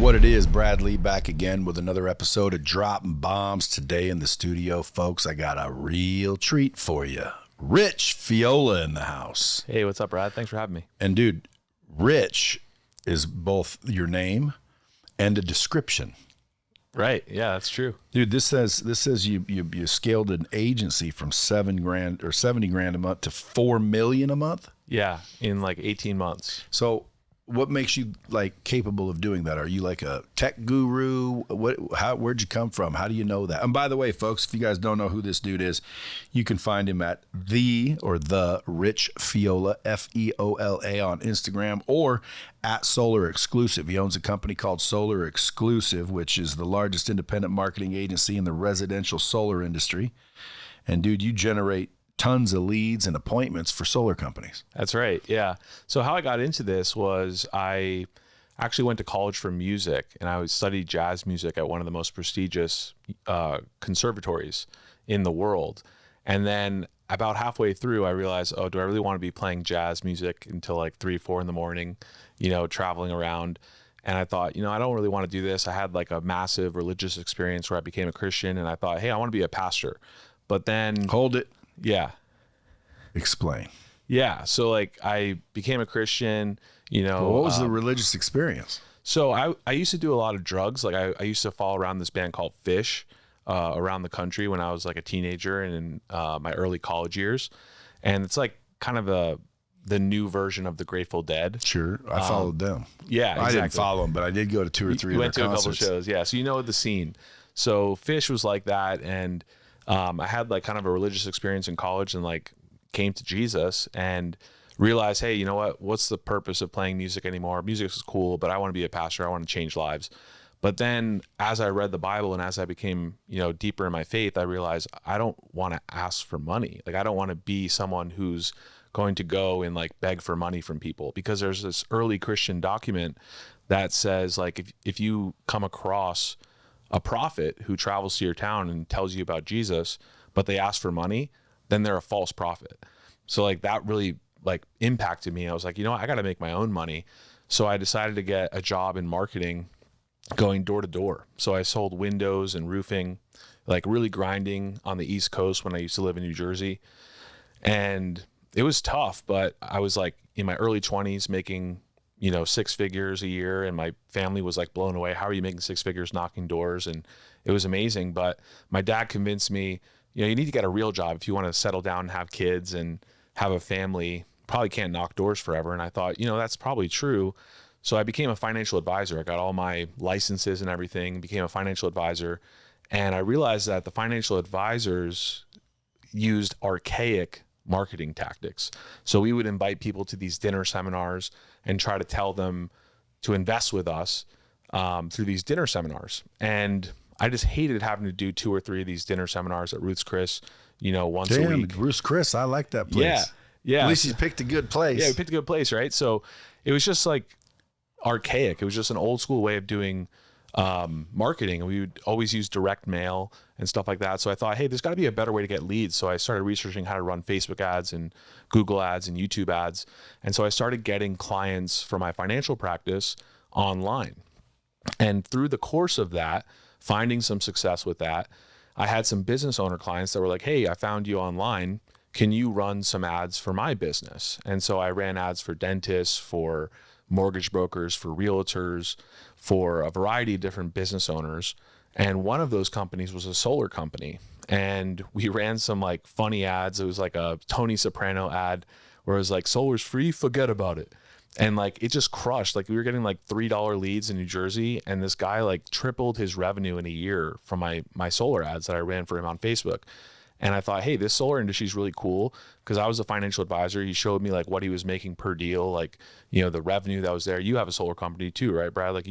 what it is. Brad Lea back again with another episode of Dropping Bombs. Today in the studio, folks, I got a real treat for you. Rich Feola in the house. Hey, what's up, Brad? Thanks for having me. And dude, Rich is both your name and a description. Right. Yeah, that's true. Dude, this says you scaled an agency from $7,000 or $70,000 a month to $4 million a month. Yeah, in like 18 months. So what makes you like capable of doing that? Are you like a tech guru? Where'd you come from? How do you know that? And by the way, folks, if you guys don't know who this dude is, you can find him at the Rich Feola, Feola on Instagram, or at Solar Exclusive. He owns a company called Solar Exclusive, which is the largest independent marketing agency in the residential solar industry. And dude, you generate tons of leads and appointments for solar companies. That's right. Yeah. So how I got into this was I actually went to college for music, and I studied jazz music at one of the most prestigious conservatories in the world. And then about halfway through, I realized, oh, do I really want to be playing jazz music until like 3, 4 in the morning, traveling around? And I thought, I don't really want to do this. I had like a massive religious experience where I became a Christian, and I thought, hey, I want to be a pastor. But then... Hold it. Yeah. Explain. Yeah. So like I became a Christian, Well, what was the religious experience? So I used to do a lot of drugs. Like I used to follow around this band called Fish around the country when I was like a teenager and in my early college years. And it's like kind of the new version of the Grateful Dead. Sure. I followed them. Yeah, exactly. I didn't follow them, but I did go to 2 or 3 of their concerts. You went to a couple shows. Yeah. So you know the scene. So Fish was like that. And I had like kind of a religious experience in college and like came to Jesus and realized, hey, you know what? What's the purpose of playing music anymore? Music is cool, but I want to be a pastor. I want to change lives. But then as I read the Bible and as I became, deeper in my faith, I realized I don't want to ask for money. Like I don't want to be someone who's going to go and like beg for money from people, because there's this early Christian document that says like if you come across a prophet who travels to your town and tells you about Jesus, but they ask for money, then they're a false prophet. So like that really like impacted me. I was like, I got to make my own money. So I decided to get a job in marketing, going door to door. So I sold windows and roofing, like really grinding on the East Coast when I used to live in New Jersey. And it was tough, but I was like in my early 20s making 6 figures a year, and my family was like blown away. How are you making 6 figures knocking doors? And it was amazing. But my dad convinced me, you need to get a real job if you want to settle down and have kids and have a family. Probably can't knock doors forever. And I thought, that's probably true. So I became a financial advisor. I got all my licenses and everything, became a financial advisor. And I realized that the financial advisors used archaic marketing tactics. So we would invite people to these dinner seminars and try to tell them to invest with us through these dinner seminars. And I just hated having to do 2 or 3 of these dinner seminars at Ruth's Chris, once a week. Ruth's Chris, I like that place. Yeah. At least you picked a good place. Yeah, we picked a good place, right? So it was just like archaic. It was just an old school way of doing marketing, and we would always use direct mail and stuff like that. So I thought, hey, there's got to be a better way to get leads. So I started researching how to run Facebook ads and Google ads and YouTube ads. And so I started getting clients for my financial practice online. And through the course of that, finding some success with that, I had some business owner clients that were like, hey, I found you online. Can you run some ads for my business? And so I ran ads for dentists, for mortgage brokers, for realtors, for a variety of different business owners. And one of those companies was a solar company. And we ran some like funny ads. It was like a Tony Soprano ad where it was like, solar's free, forget about it. And like, it just crushed. Like we were getting like $3 leads in New Jersey. And this guy like tripled his revenue in a year from my solar ads that I ran for him on Facebook. And I thought, hey, this solar industry is really cool, because I was a financial advisor. He showed me like what he was making per deal, like, the revenue that was there. You have a solar company too, right, Brad? Like,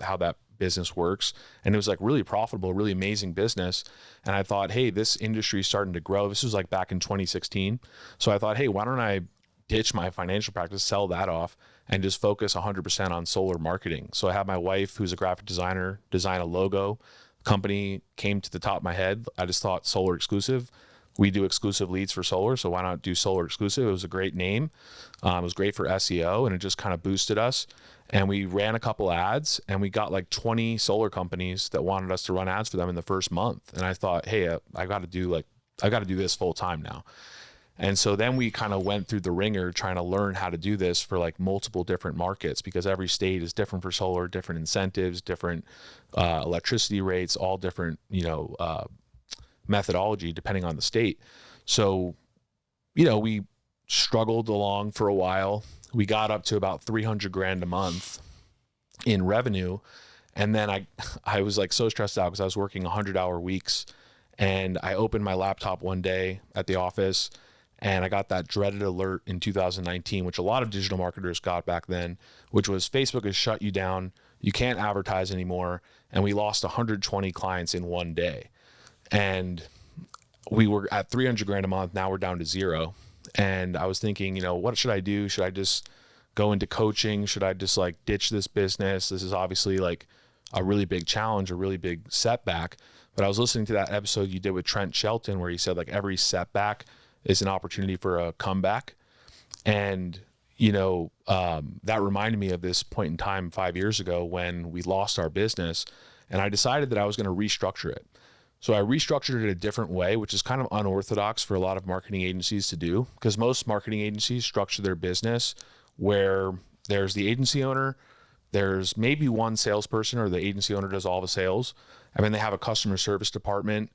how that business works. And it was like really profitable, really amazing business. And I thought, hey, this industry is starting to grow. This was like back in 2016. So I thought, hey, why don't I ditch my financial practice, sell that off, and just focus 100% on solar marketing. So I had my wife, who's a graphic designer, design a logo. Company came to the top of my head. I just thought Solar Exclusive. we do exclusive leads for solar. So why not do solar exclusive? It was a great name. It was great for SEO, and it just kind of boosted us. And we ran a couple ads, and we got like 20 solar companies that wanted us to run ads for them in the first month. And I thought, hey, I got to do this full time now. And so then we kind of went through the ringer trying to learn how to do this for like multiple different markets, because every state is different for solar, different incentives, different electricity rates, all different, methodology depending on the state. So, we struggled along for a while. We got up to about 300 grand a month in revenue. And then I was like so stressed out because I was working 100-hour weeks, and I opened my laptop one day at the office, and I got that dreaded alert in 2019, which a lot of digital marketers got back then, which was Facebook has shut you down. You can't advertise anymore. And we lost 120 clients in one day. And we were at 300 grand a month. Now we're down to 0. And I was thinking, what should I do? Should I just go into coaching? Should I just like ditch this business? This is obviously like a really big challenge, a really big setback. But I was listening to that episode you did with Trent Shelton, where he said like every setback is an opportunity for a comeback. And, that reminded me of this point in time 5 years ago when we lost our business, and I decided that I was going to restructure it. So I restructured it a different way, which is kind of unorthodox for a lot of marketing agencies to do, because most marketing agencies structure their business where there's the agency owner, there's maybe one salesperson, or the agency owner does all the sales. I mean, they have a customer service department,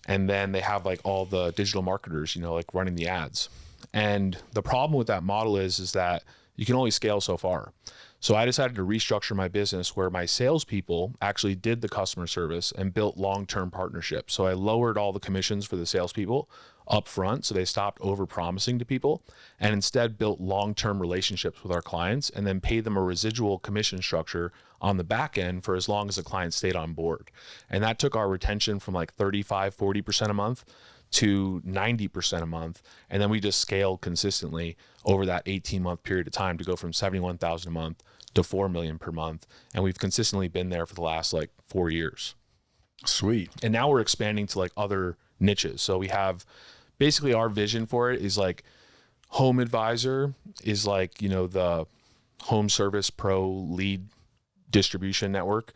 and then they have like all the digital marketers, like running the ads. And the problem with that model is that you can only scale so far. So I decided to restructure my business where my salespeople actually did the customer service and built long-term partnerships. So I lowered all the commissions for the salespeople up front, so they stopped over-promising to people, and instead built long-term relationships with our clients, and then paid them a residual commission structure on the back end for as long as the client stayed on board. And that took our retention from like 35-40% a month to 90% a month. And then we just scaled consistently over that 18-month period of time to go from 71,000 a month to 4 million per month. And we've consistently been there for the last like 4 years. Sweet. And now we're expanding to like other niches. So we have basically our vision for it is like Home Advisor is like, the home service pro lead distribution network.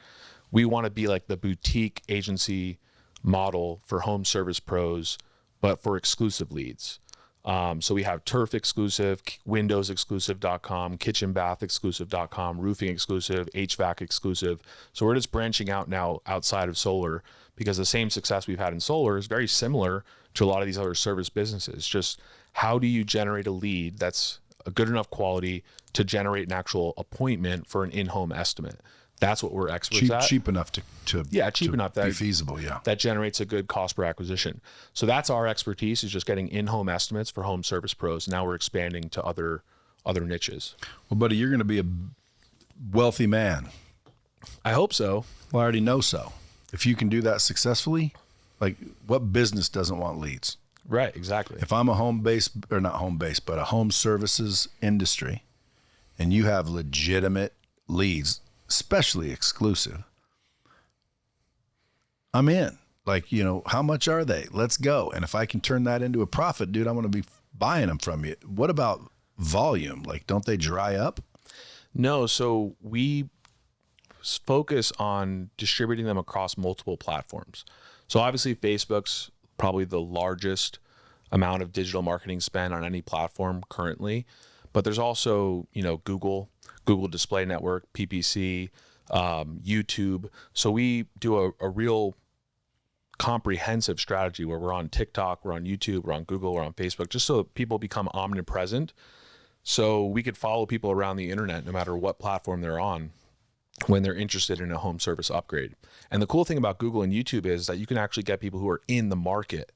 We want to be like the boutique agency model for home service pros, but for exclusive leads. So we have turf exclusive, windows exclusive.com, kitchen bath exclusive.com, roofing exclusive, HVAC exclusive. So we're just branching out now outside of solar, because the same success we've had in solar is very similar to a lot of these other service businesses. Just how do you generate a lead that's a good enough quality to generate an actual appointment for an in-home estimate? That's what we're experts at. Cheap enough to cheap enough that be feasible. Yeah, that generates a good cost per acquisition. So that's our expertise, is just getting in-home estimates for home service pros. Now we're expanding to other niches. Well, buddy, you're going to be a wealthy man. I hope so. Well, I already know so. If you can do that successfully, like what business doesn't want leads? Right, exactly. If I'm a not home based, but a home services industry, and you have legitimate leads, especially exclusive, I'm in. Like, how much are they? Let's go. And if I can turn that into a profit, dude, I'm going to be buying them from you. What about volume? Like, don't they dry up? No. So we focus on distributing them across multiple platforms. So obviously Facebook's probably the largest amount of digital marketing spend on any platform currently, but there's also, Google Display Network, PPC, YouTube. So we do a real comprehensive strategy where we're on TikTok, we're on YouTube, we're on Google, we're on Facebook, just so people become omnipresent. So we could follow people around the internet no matter what platform they're on when they're interested in a home service upgrade. And the cool thing about Google and YouTube is that you can actually get people who are in the market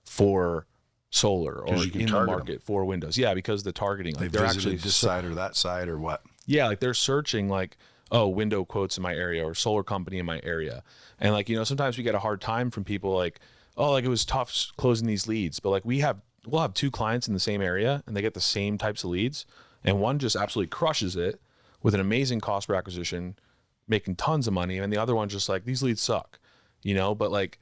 for solar or in the market for windows. Yeah, because the targeting, like they're actually this side or that side or what? Yeah, like they're searching like, window quotes in my area or solar company in my area. And like, sometimes we get a hard time from people like, it was tough closing these leads. But like we'll have 2 clients in the same area and they get the same types of leads. And one just absolutely crushes it with an amazing cost per acquisition, making tons of money. And the other one just like, these leads suck, but like,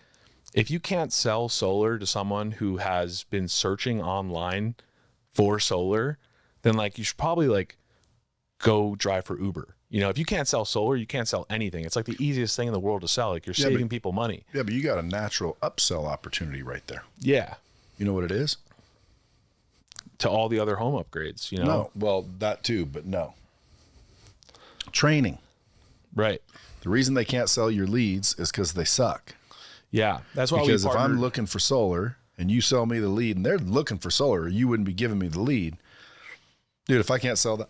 if you can't sell solar to someone who has been searching online for solar, then like you should probably like go drive for Uber. You know, if you can't sell solar, you can't sell anything. It's like the easiest thing in the world to sell. Like you're saving people money. Yeah, but you got a natural upsell opportunity right there. Yeah. You know what it is? To all the other home upgrades, you know? No. Well, that too, but no. Training. Right. The reason they can't sell your leads is because they suck. Yeah. That's why because if I'm looking for solar and you sell me the lead and they're looking for solar, you wouldn't be giving me the lead. Dude, if I can't sell that,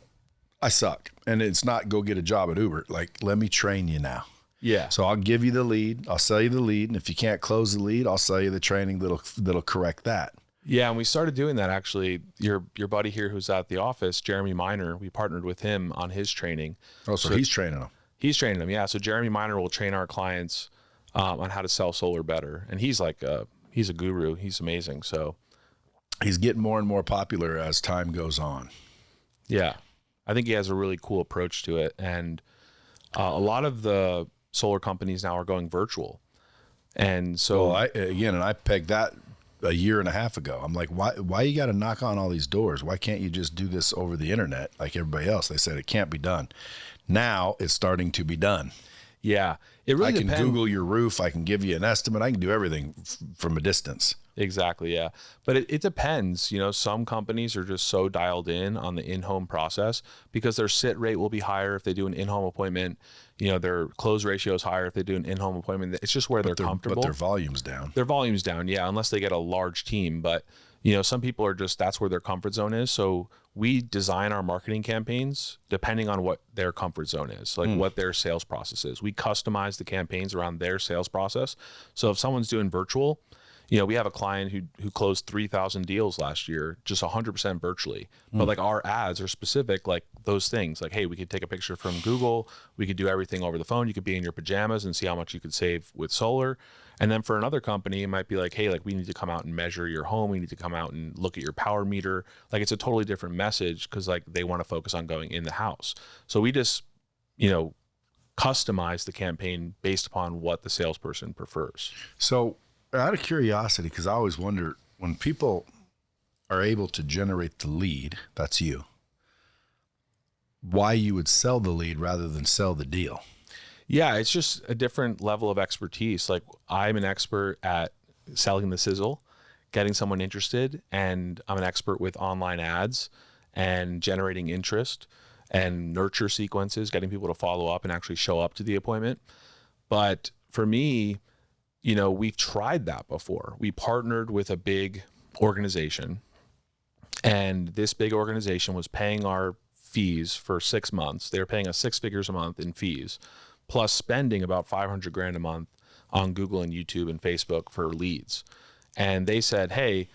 I suck. And it's not go get a job at Uber. Like, let me train you now. Yeah. So I'll give you the lead. I'll sell you the lead. And if you can't close the lead, I'll sell you the training that'll correct that. Yeah. And we started doing that actually. Your buddy here who's at the office, Jeremy Miner, we partnered with him on his training. Oh, so he's training them. He's training them. Yeah. So Jeremy Miner will train our clients on how to sell solar better. And he's like, he's a guru. He's amazing. So he's getting more and more popular as time goes on. Yeah. I think he has a really cool approach to it. And a lot of the solar companies now are going virtual. And so I pegged that a year and a half ago. I'm like, why you got to knock on all these doors? Why can't you just do this over the internet like everybody else? They said it can't be done. Now it's starting to be done. Yeah. It really depends. Google your roof. I can give you an estimate. I can do everything from a distance. Exactly. Yeah. But it depends. You know, some companies are just so dialed in on the in-home process because their sit rate will be higher if they do an in-home appointment. You know, their close ratio is higher if they do an in-home appointment. It's just where they're comfortable. But their volume's down. Their volume's down. Yeah. Unless they get a large team. But, you know, some people are just, that's where their comfort zone is. So we design our marketing campaigns depending on what their comfort zone is, like what their sales process is. We customize the campaigns around their sales process. So if someone's doing virtual, you know, we have a client who closed 3,000 deals last year, just 100% virtually. But like our ads are specific, like those things. Like, hey, we could take a picture from Google. We could do everything over the phone. You could be in your pajamas and see how much you could save with solar. And then for another company, it might be like, hey, like we need to come out and measure your home. We need to come out and look at your power meter. Like it's a totally different message because like they want to focus on going in the house. So we just, you know, customize the campaign based upon what the salesperson prefers. So out of curiosity, because I always wonder when people are able to generate the lead, that's you, why you would sell the lead rather than sell the deal. Yeah, it's just a different level of expertise. Like I'm an expert at selling the sizzle, getting someone interested, and I'm an expert with online ads and generating interest and nurture sequences, getting people to follow up and actually show up to the appointment. But for me, you know, we've tried that before. We partnered with a big organization, and this big organization was paying our fees for 6 months. They were paying us 6 figures a month in fees, plus spending about $500,000 a month on Google and YouTube and Facebook for leads. And they said, hey,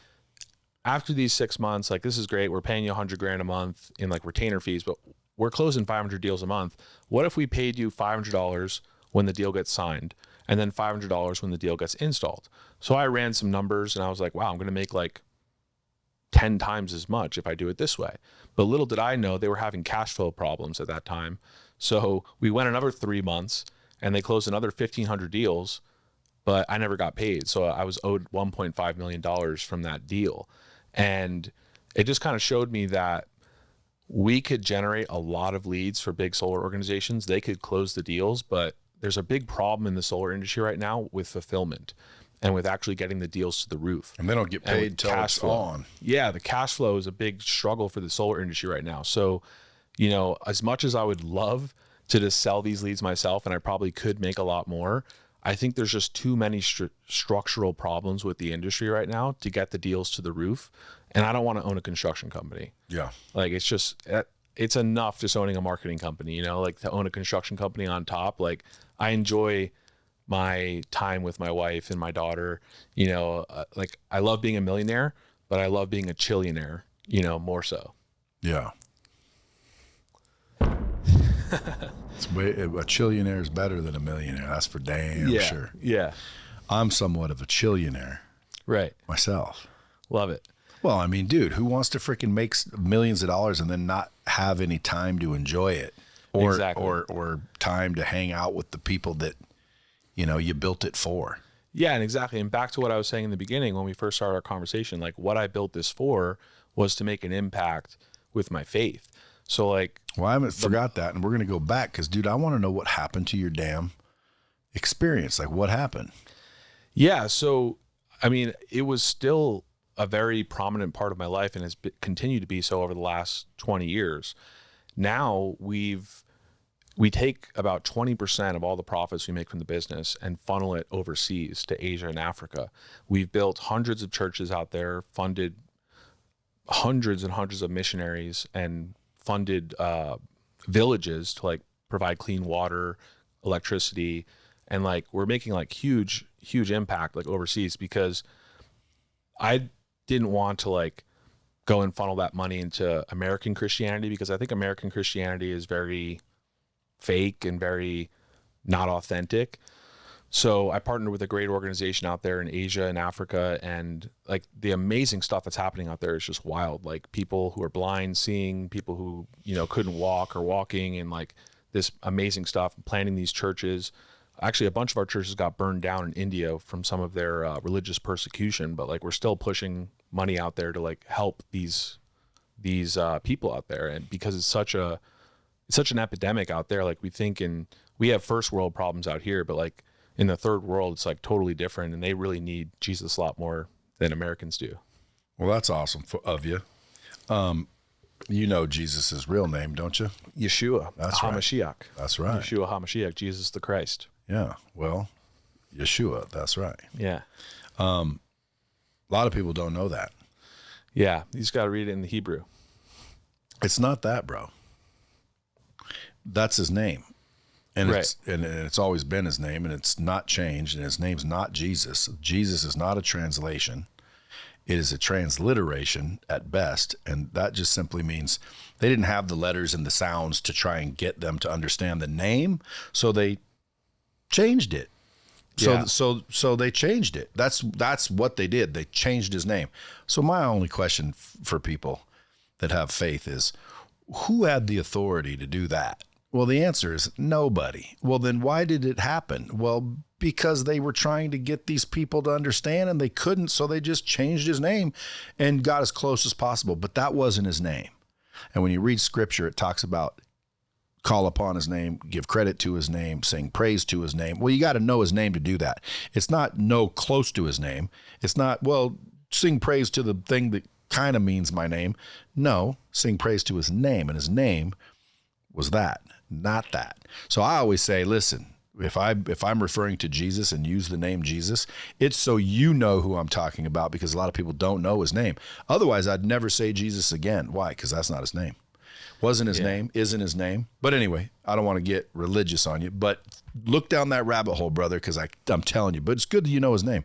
after these 6 months, like this is great. We're paying you $100,000 a month in like retainer fees, but we're closing 500 deals a month. What if we paid you $500 when the deal gets signed and then $500 when the deal gets installed? So I ran some numbers and I was like, wow, I'm going to make like 10 times as much if I do it this way. But little did I know they were having cash flow problems at that time. So we went another 3 months and they closed another 1,500 deals, but I never got paid. So I was owed $1.5 million from that deal. And it just kind of showed me that we could generate a lot of leads for big solar organizations. They could close the deals, but there's a big problem in the solar industry right now with fulfillment and with actually getting the deals to the roof. And they don't get paid till it's on. Yeah, the cash flow is a big struggle for the solar industry right now. So, you know, as much as I would love to just sell these leads myself, and I probably could make a lot more, I think there's just too many structural problems with the industry right now to get the deals to the roof. And I don't want to own a construction company. Yeah. Like it's just, it's enough just owning a marketing company, you know, like to own a construction company on top. Like I enjoy my time with my wife and my daughter, you know, like I love being a millionaire, but I love being a chillionaire, you know, more so. Yeah. A chillionaire is better than a millionaire. That's for damn sure. Yeah. I'm somewhat of a chillionaire. Right. Myself. Love it. Well, I mean, dude, who wants to freaking make millions of dollars and then not have any time to enjoy it or time to hang out with the people that, you know, you built it for? Yeah, and exactly. And back to what I was saying in the beginning when we first started our conversation, like what I built this for was to make an impact with my faith. So like, well, I haven't forgot that. And we're going to go back because, dude, I want to know what happened to your damn experience. Like, what happened? yeah. So, I mean, it was still a very prominent part of my life and has continued to be so over the last 20 years. Now we take about 20% of all the profits we make from the business and funnel it overseas to Asia and Africa. We've built hundreds of churches out there, funded hundreds and hundreds of missionaries, and funded villages to like provide clean water, electricity, and like we're making like huge impact like overseas because I didn't want to like go and funnel that money into American Christianity because I think American Christianity is very fake and very not authentic. So I partnered with a great organization out there in Asia and Africa, and like the amazing stuff that's happening out there is just wild. Like people who are blind seeing, people who, you know, couldn't walk or walking, and like this amazing stuff, planting these churches. Actually, a bunch of our churches got burned down in India from some of their religious persecution, but like we're still pushing money out there to like help these people out there. And because it's such an epidemic out there, like we have first world problems out here, but like in the third world, it's like totally different, and they really need Jesus a lot more than Americans do. Well, that's awesome of you. You know Jesus' real name, don't you? Yeshua. That's HaMashiach. Right. That's right. Yeshua HaMashiach, Jesus the Christ. Yeah. Well, Yeshua. That's right. Yeah. A lot of people don't know that. Yeah. You just got to read it in the Hebrew. It's not that, bro. That's his name. And right. It's always been his name, and it's not changed, and his name's not Jesus. Jesus is not a translation. It is a transliteration at best, and that just simply means they didn't have the letters and the sounds to try and get them to understand the name, so they changed it. Yeah. So they changed it. That's what they did. They changed his name. So my only question for people that have faith is, who had the authority to do that? Well, the answer is nobody. Well, then why did it happen? Well, because they were trying to get these people to understand and they couldn't, so they just changed his name and got as close as possible. But that wasn't his name. And when you read scripture, it talks about call upon his name, give credit to his name, sing praise to his name. Well, you got to know his name to do that. It's not know close to his name. It's not, well, sing praise to the thing that kind of means my name. No, sing praise to his name, and his name was that, not that. So I always say, listen, if I'm referring to Jesus and use the name Jesus, it's so you know who I'm talking about, because a lot of people don't know his name. Otherwise, I'd never say Jesus again. Why? Because that's not his name. Wasn't his name, isn't his name. But anyway, I don't want to get religious on you, but look down that rabbit hole, brother, because I'm telling you. But it's good that you know his name.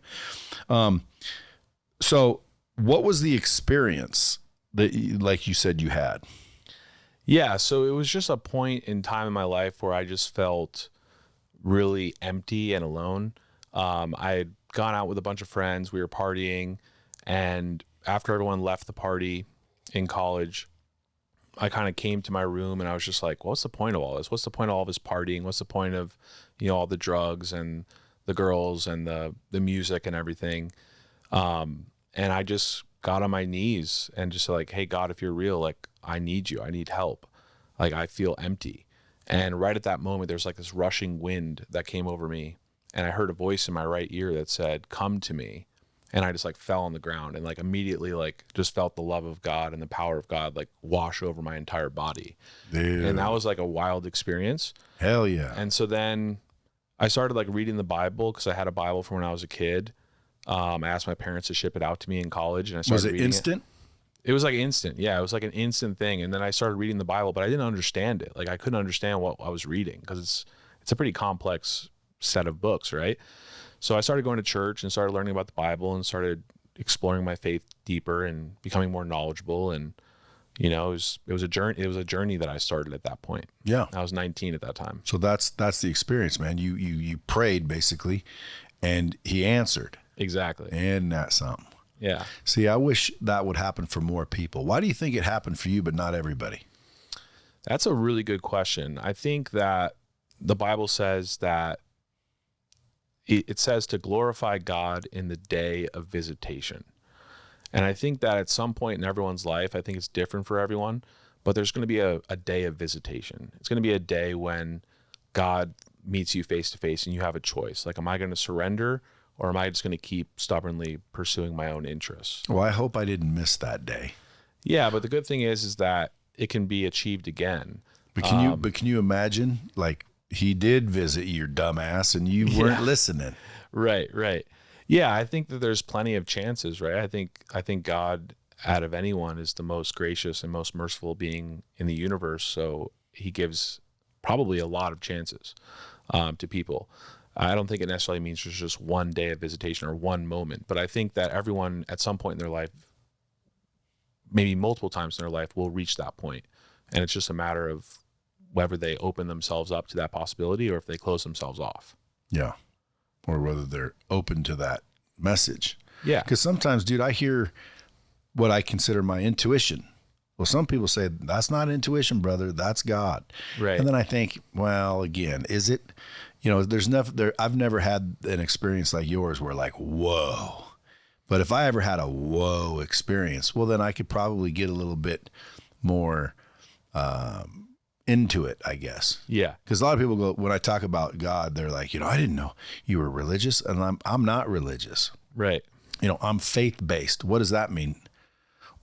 So what was the experience that, like you said, you had? Yeah, so it was just a point in time in my life where I just felt really empty and alone. I had gone out with a bunch of friends. We were partying. And after everyone left the party in college, I kind of came to my room and I was just like, what's the point of all this? What's the point of all this partying? What's the point of, you know, all the drugs and the girls and the music and everything? And I just got on my knees and just like, hey, God, if you're real, like, I need you. I need help. Like, I feel empty. And right at that moment, there's like this rushing wind that came over me. And I heard a voice in my right ear that said, come to me. And I just like fell on the ground and like immediately like just felt the love of God and the power of God like wash over my entire body. Dude. And that was like a wild experience. Hell yeah. And so then I started like reading the Bible, because I had a Bible from when I was a kid. I asked my parents to ship it out to me in college, and I started reading it. Was it instant? It was like instant. Yeah, it was like an instant thing. And then I started reading the Bible, but I didn't understand it. Like I couldn't understand what I was reading, because it's a pretty complex set of books, right? So I started going to church and started learning about the Bible and started exploring my faith deeper and becoming more knowledgeable. And, you know, it was a journey. It was a journey that I started at that point. Yeah. I was 19 at that time. So that's the experience, man. You prayed basically, and he answered. Exactly. And that's something. Yeah. See, I wish that would happen for more people. Why do you think it happened for you, but not everybody? That's a really good question. I think that the Bible says that it says to glorify God in the day of visitation. And I think that at some point in everyone's life, I think it's different for everyone, but there's going to be a day of visitation. It's going to be a day when God meets you face to face and you have a choice. Like, am I going to surrender, or am I just going to keep stubbornly pursuing my own interests? Well, I hope I didn't miss that day. Yeah, but the good thing is that it can be achieved again. But can you imagine, like, he did visit your dumbass and you weren't listening? Right. Yeah, I think that there's plenty of chances, right? I think God, out of anyone, is the most gracious and most merciful being in the universe. So he gives probably a lot of chances to people. I don't think it necessarily means there's just one day of visitation or one moment, but I think that everyone at some point in their life, maybe multiple times in their life, will reach that point. And it's just a matter of whether they open themselves up to that possibility or if they close themselves off. Yeah. Or whether they're open to that message. Yeah. Because sometimes, dude, I hear what I consider my intuition. Well, some people say, that's not intuition, brother. That's God. Right. And then I think, well, again, is it? You know, I've never had an experience like yours where, like, whoa. But if I ever had a whoa experience, well, then I could probably get a little bit more into it, I guess. Yeah. Because a lot of people go, when I talk about God, they're like, you know, I didn't know you were religious, and I'm not religious. Right. You know, I'm faith-based. What does that mean?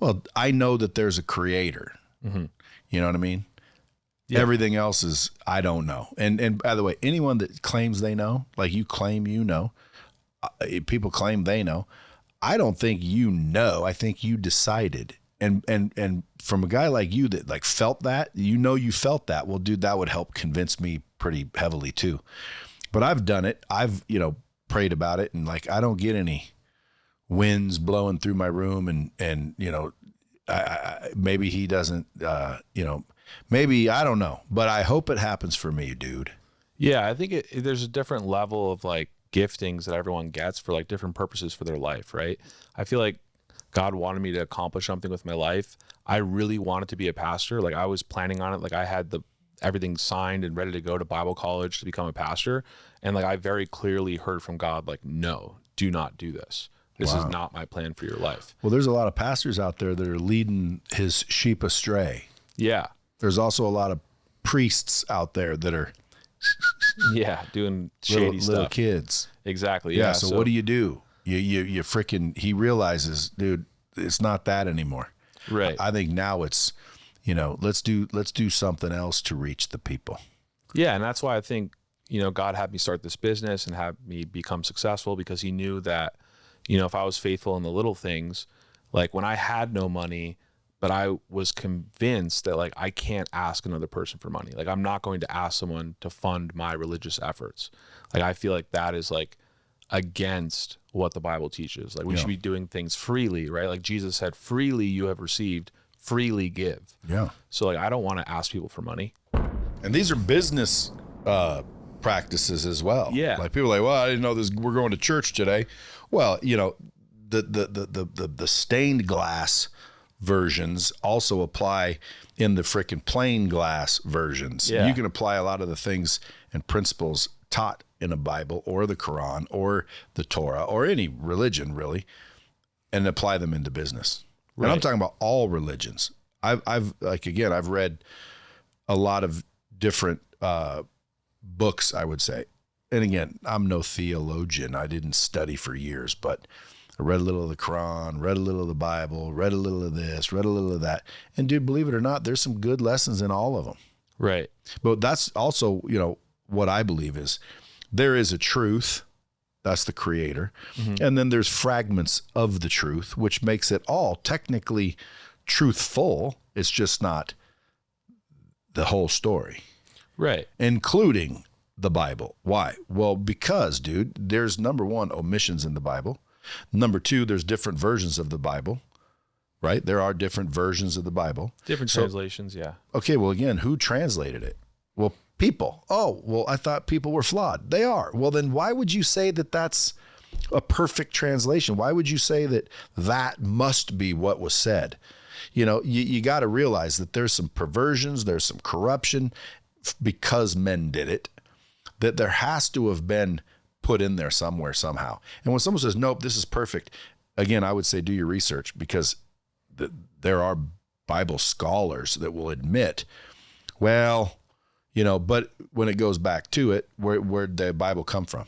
Well, I know that there's a creator. Mm-hmm. You know what I mean? Yeah. Everything else is, I don't know. And by the way, anyone that claims they know, like you claim you know, people claim they know. I don't think you know. I think you decided. And from a guy like you that, like, felt that, you felt that. Well, dude, that would help convince me pretty heavily too. But I've done it. I've, prayed about it, and, like, I don't get any winds blowing through my room, and I maybe he doesn't, maybe, I don't know, but I hope it happens for me, dude. Yeah, I think there's a different level of, like, giftings that everyone gets for, like, different purposes for their life, right? I feel like God wanted me to accomplish something with my life. I really wanted to be a pastor. Like, I was planning on it. Like, I had everything signed and ready to go to Bible college to become a pastor. And, like, I very clearly heard from God, like, no, do not do this. This is not my plan for your life. Well, there's a lot of pastors out there that are leading his sheep astray. Yeah. There's also a lot of priests out there that are doing shady stuff. Little kids. Exactly. Yeah. So what do? You freaking, he realizes, dude, it's not that anymore. Right. I think now it's, let's do something else to reach the people. Yeah. And that's why I think, God had me start this business and have me become successful, because he knew that, if I was faithful in the little things, like when I had no money, but I was convinced that, like, I can't ask another person for money. Like, I'm not going to ask someone to fund my religious efforts. Like, I feel like that is, like, against what the Bible teaches. Like, we should be doing things freely, right? Like Jesus said, freely you have received, freely give. Yeah. So, like, I don't want to ask people for money. And these are business practices as well. Yeah. Like, people are like, well, I didn't know this. We're going to church today. Well, the stained glass versions also apply in the frickin' plain glass versions. Yeah. You can apply a lot of the things and principles taught in a Bible or the Quran or the Torah or any religion, really, and apply them into business. Right. And I'm talking about all religions. I've read a lot of different books, I would say. And again, I'm no theologian. I didn't study for years, but I read a little of the Quran, read a little of the Bible, read a little of this, read a little of that. And dude, believe it or not, there's some good lessons in all of them. Right. But that's also, what I believe is there is a truth. That's the creator. Mm-hmm. And then there's fragments of the truth, which makes it all technically truthful. It's just not the whole story. Right. Including the Bible. Why? Well, because, dude, there's, number one, omissions in the Bible. Number two, there's different versions of the Bible, right? There are different versions of the Bible. Different translations, yeah. Okay, well, again, who translated it? Well, people. Oh, well, I thought people were flawed. They are. Well, then why would you say that that's a perfect translation? Why would you say that that must be what was said? You got to realize that there's some perversions, there's some corruption because men did it, that there has to have been put in there somewhere, somehow. And when someone says, nope, this is perfect, again, I would say do your research, because there are Bible scholars that will admit, well, but when it goes back to it, where'd the Bible come from?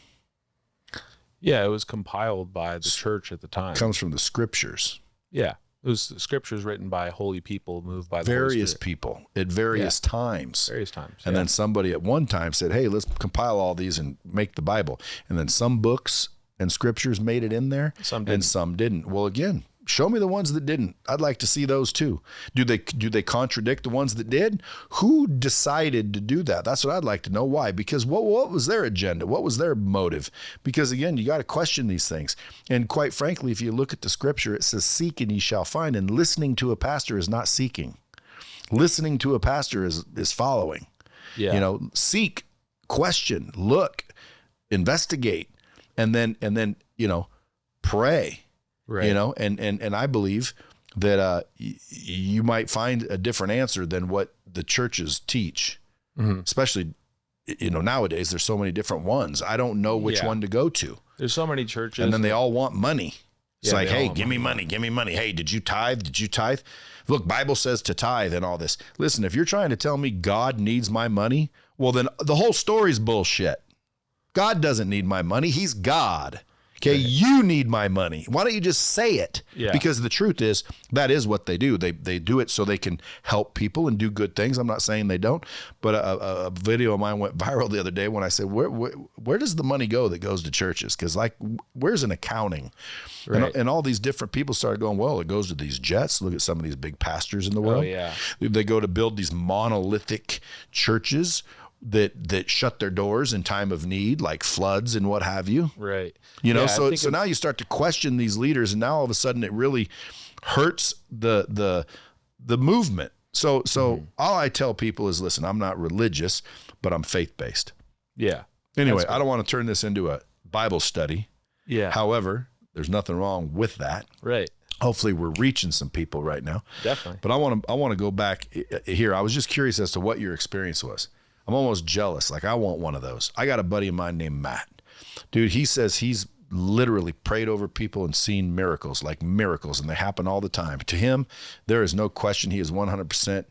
Yeah, it was compiled by the church at the time. It comes from the scriptures. Yeah. It was the scriptures written by holy people, moved by the various Holy Spirit. people at various times. Various times. And then somebody at one time said, hey, let's compile all these and make the Bible. And then some books and scriptures made it in there, and some didn't. Well, again, show me the ones that didn't. I'd like to see those too. Do they contradict the ones that did? Who decided to do that? That's what I'd like to know. Why? Because what was their agenda? What was their motive? Because again, you got to question these things. And quite frankly, if you look at the scripture, it says, seek and ye shall find. And listening to a pastor is not seeking. Listening to a pastor is following. Yeah. Seek, question, look, investigate, and then pray. Right. And I believe that you might find a different answer than what the churches teach, especially, nowadays there's so many different ones. I don't know which one to go to. There's so many churches. And then they all want money. It's like, hey, give me money. Hey, did you tithe? Look, Bible says to tithe and all this. Listen, if you're trying to tell me God needs my money, well, then the whole story's bullshit. God doesn't need my money. He's God. Okay, you need my money. Why don't you just say it? Yeah. Because the truth is, that is what they do. They do it so they can help people and do good things. I'm not saying they don't, but a video of mine went viral the other day when I said, where does the money go that goes to churches? Because where's an accounting? Right. And all these different people started going, well, it goes to these jets. Look at some of these big pastors in the world. Oh, yeah. They go to build these monolithic churches that shut their doors in time of need, like floods and what have you. Right. So now you start to question these leaders, and now all of a sudden it really hurts the movement. So all I tell people is, listen, I'm not religious, but I'm faith-based. Yeah. Anyway, I don't want to turn this into a Bible study. Yeah. However, there's nothing wrong with that. Right. Hopefully we're reaching some people right now. Definitely. But I want to go back here. I was just curious as to what your experience was. I'm almost jealous. Like, I want one of those. I got a buddy of mine named Matt. Dude, he says he's literally prayed over people and seen miracles, and they happen all the time. To him, there is no question. He is 100%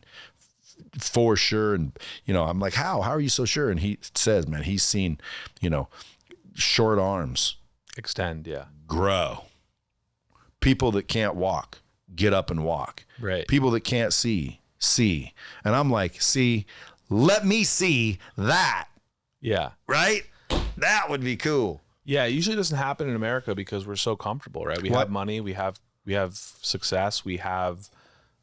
for sure. And, I'm like, how are you so sure? And he says, man, he's seen, short arms extend, grow. People that can't walk, get up and walk. Right. People that can't see. And I'm like, let me see that. Yeah. Right? That would be cool. Yeah. It usually doesn't happen in America because we're so comfortable, right? We have money, we have success, we have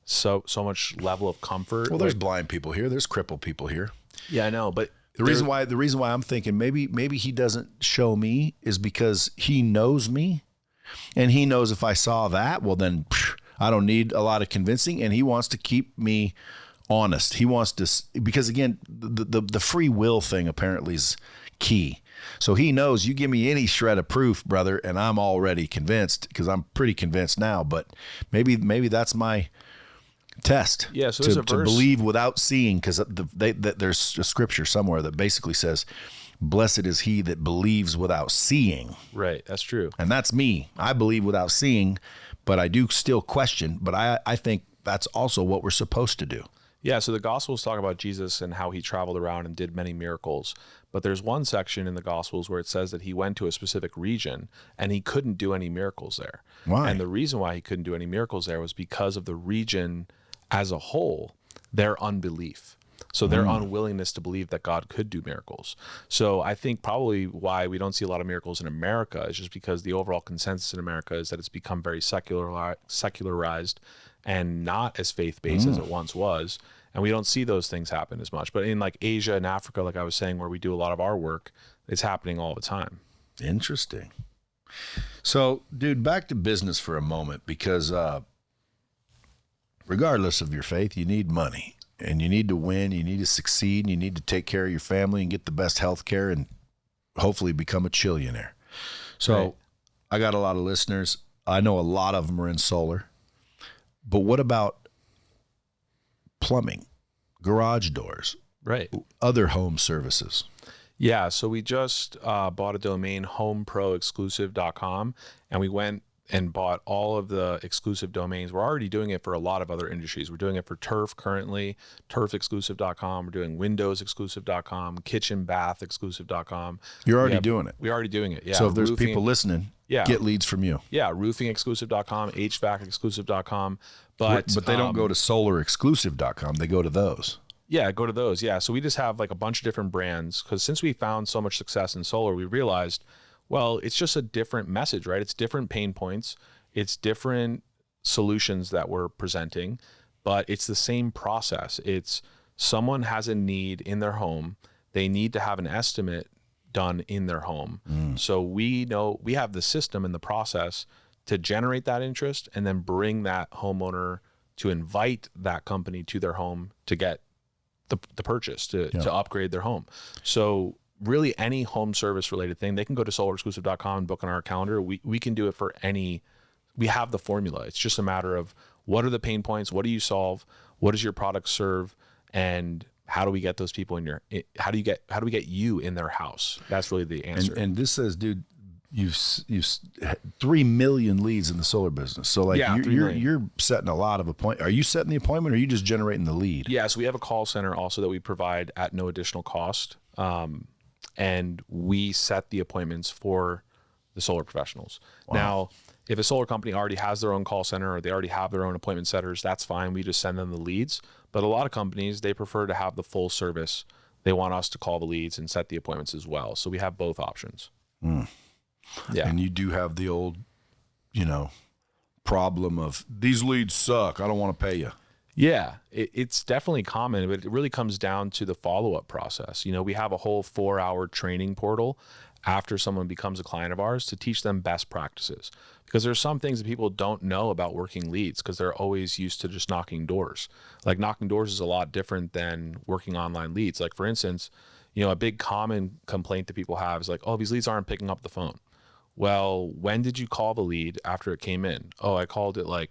so much level of comfort. Well, there's blind people here. There's crippled people here. Yeah, I know. But the reason why I'm thinking maybe he doesn't show me is because he knows me, and he knows if I saw that, well, then I don't need a lot of convincing, and he wants to keep me honest. He wants to, because again, the free will thing apparently is key. So he knows, you give me any shred of proof, brother, and I'm already convinced, because I'm pretty convinced now. But maybe that's my test. Yeah. So to believe without seeing, because there's a scripture somewhere that basically says, "Blessed is he that believes without seeing." Right. That's true. And that's me. I believe without seeing, but I do still question. But I think that's also what we're supposed to do. Yeah, so the Gospels talk about Jesus and how he traveled around and did many miracles. But there's one section in the Gospels where it says that he went to a specific region and he couldn't do any miracles there. Why? And the reason why he couldn't do any miracles there was because of the region as a whole, their unbelief. So their unwillingness to believe that God could do miracles. So I think probably why we don't see a lot of miracles in America is just because the overall consensus in America is that it's become very secularized and not as faith-based as it once was. And we don't see those things happen as much. But in like Asia and Africa, like I was saying, where we do a lot of our work, it's happening all the time. Interesting. So, dude, back to business for a moment, because regardless of your faith, you need money, and you need to win, you need to succeed, and you need to take care of your family and get the best health care and hopefully become a chillionaire. So right. I got a lot of listeners. I know a lot of them are in solar. But what about plumbing, garage doors, right? Other home services? Yeah, so we just bought a domain, homeproexclusive.com, and we went and bought all of the exclusive domains. We're already doing it for a lot of other industries. We're doing it for turf currently, turfexclusive.com. We're doing windowsexclusive.com, kitchenbathexclusive.com. You're already doing it. We're already doing it, yeah. So if there's people listening, get leads from you. Yeah, roofingexclusive.com, HVACexclusive.com. But they don't go to solarexclusive.com. They go to those. Yeah, go to those. Yeah. So we just have like a bunch of different brands because since we found so much success in solar, we realized, well, it's just a different message, right? It's different pain points. It's different solutions that we're presenting, but it's the same process. It's someone has a need in their home. They need to have an estimate done in their home. So we know we have the system and the process to generate that interest and then bring that homeowner to invite that company to their home to get the purchase to upgrade their home. So really any home service related thing, they can go to solarexclusive.com and book on our calendar. We can do it for any, we have the formula. It's just a matter of what are the pain points? What do you solve? What does your product serve? And how do we get those people in how do we get you in their house? That's really the answer. And this says, dude, you've 3 million leads in the solar business. So like you're setting a lot of appointments. Are you setting the appointment or are you just generating the lead? Yeah. So we have a call center also that we provide at no additional cost. And we set the appointments for the solar professionals. Wow. Now, if a solar company already has their own call center or they already have their own appointment setters, that's fine. We just send them the leads. But a lot of companies, they prefer to have the full service. They want us to call the leads and set the appointments as well. So we have both options. Yeah. And you do have the old, problem of these leads suck. I don't want to pay you. Yeah, it's definitely common, but it really comes down to the follow-up process. We have a whole 4-hour training portal after someone becomes a client of ours to teach them best practices. Because there's some things that people don't know about working leads because they're always used to just knocking doors. Like knocking doors is a lot different than working online leads. Like for instance, a big common complaint that people have is like, oh, these leads aren't picking up the phone. Well, when did you call the lead after it came in? Oh, I called it like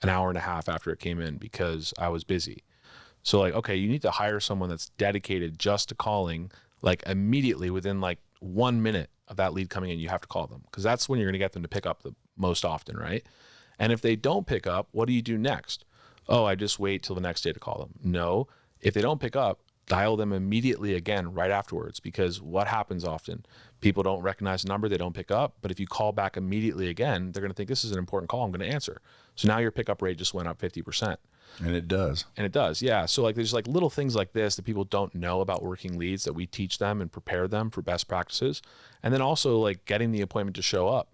an hour and a half after it came in because I was busy. So like, okay, you need to hire someone that's dedicated just to calling, like immediately within like 1 minute of that lead coming in, you have to call them because that's when you're going to get them to pick up the most often, right? And if they don't pick up, what do you do next? Oh, I just wait till the next day to call them. No, if they don't pick up, dial them immediately again right afterwards, because what happens often, people don't recognize the number, they don't pick up, but if you call back immediately again, they're going to think this is an important call, I'm going to answer. So now your pickup rate just went up 50%. And it does. And it does, yeah. So like there's like little things like this that people don't know about working leads that we teach them and prepare them for best practices. And then also like getting the appointment to show up.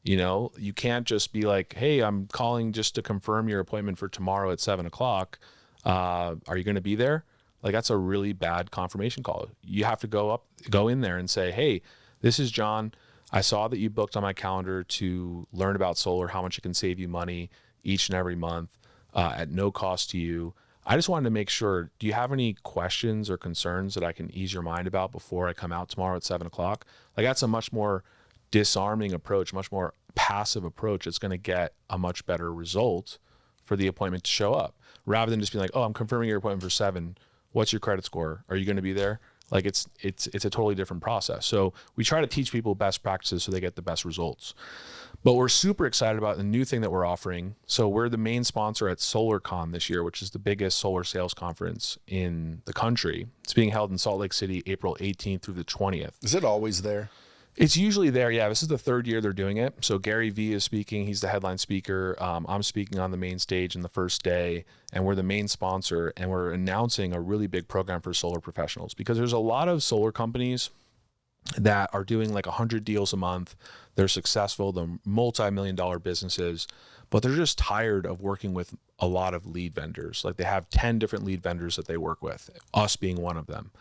You can't just be like, hey, I'm calling just to confirm your appointment for tomorrow at 7:00. Are you going to be there? Like that's a really bad confirmation call. You have to go in there and say, hey, this is John. I saw that you booked on my calendar to learn about solar, how much it can save you money each and every month at no cost to you. I just wanted to make sure, do you have any questions or concerns that I can ease your mind about before I come out tomorrow at 7:00? Like that's a much more disarming approach, much more passive approach. It's going to get a much better result for the appointment to show up rather than just being like, oh, I'm confirming your appointment for 7. What's your credit score? Are you going to be there? Like it's a totally different process. So we try to teach people best practices so they get the best results. But we're super excited about the new thing that we're offering. So we're the main sponsor at SolarCon this year, which is the biggest solar sales conference in the country. It's being held in Salt Lake City, April 18th through the 20th. Is it always there? It's usually there. Yeah, this is the 3rd year they're doing it. So Gary Vee is speaking. He's the headline speaker. I'm speaking on the main stage in the first day, and we're the main sponsor, and we're announcing a really big program for solar professionals because there's a lot of solar companies that are doing like 100 deals a month. They're successful. They're multi-million-dollar businesses, but they're just tired of working with a lot of lead vendors. Like they have 10 different lead vendors that they work with, us being one of them.